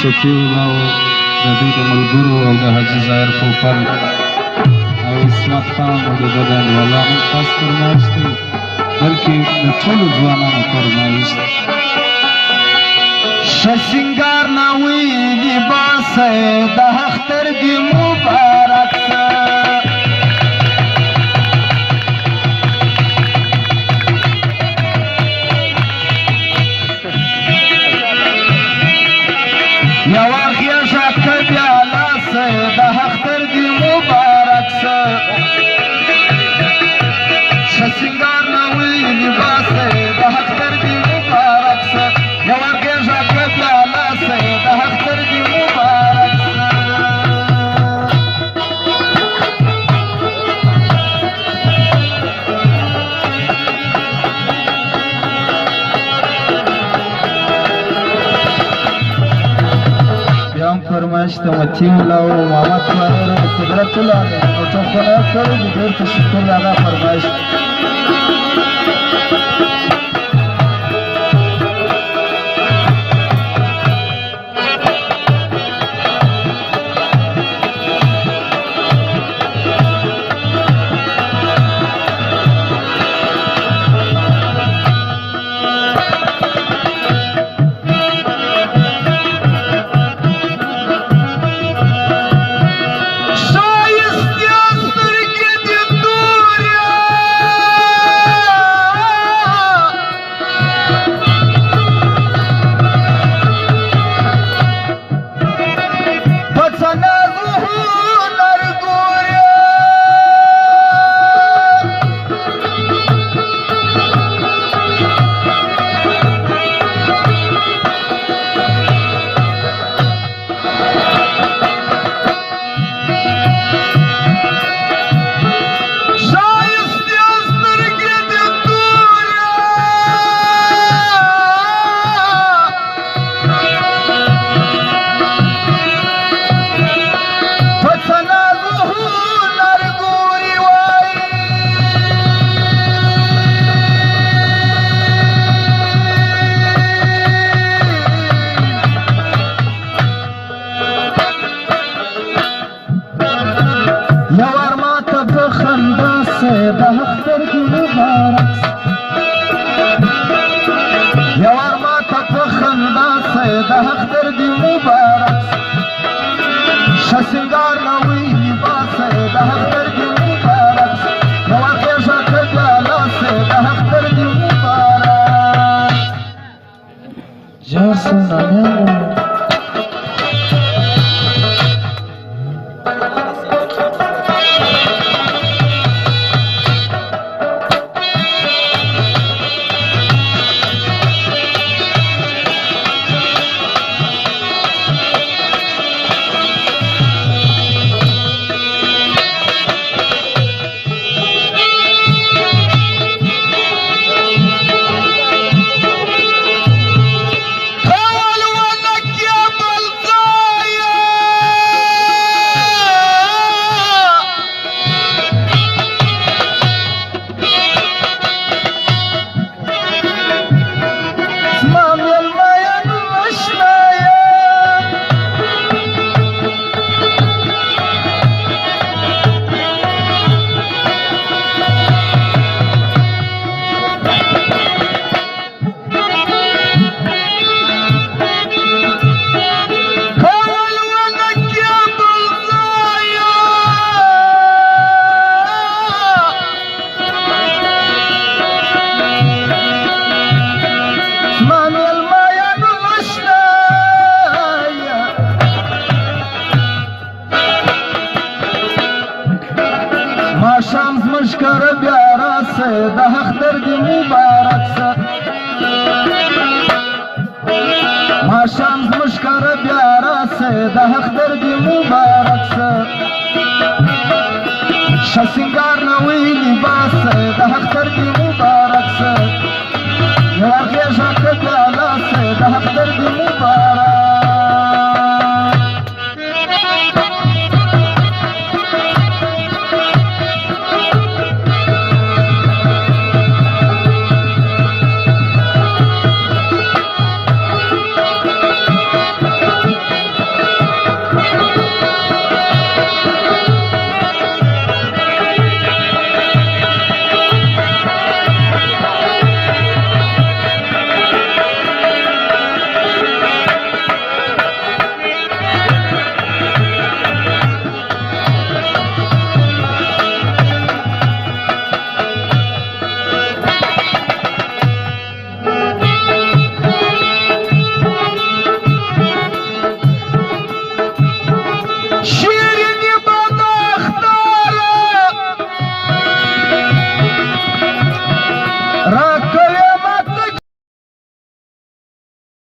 شفیع الله د دوی د ملګرو او د حاجي ظاهر پوپل او عصمت خان او د بدن والا هم خاص فرمایش دی بلکې د ټولو ځوانانو فرمایش دی ښه سینګار ناوی لباس د اختر دی مبارک یوه خیژه که پیاله سه د اختر دی مبارک سه ښه سینګار ناوی لباس د اختر دی مبارک سه یوه خیژه که پیاله سه د اختر دی مبارک سه فرمایش د متي الله او محمد طاهر او قدرت الله او ټول خلک کړي د ډېر تشکر هغه فرمایش یوار ما ته په خندا سه د اختر دی مبارک ښه سینګار ناوی لباس سه د اختر دی مبارک یوه خیژه که پیاله سه د اختر دی مبارک جار سه نامیان ماښام زموږ کره بیا راسه د اختر دی مبارک سه ماښام زموږ کره بیا راسه د اختر دی مبارک سه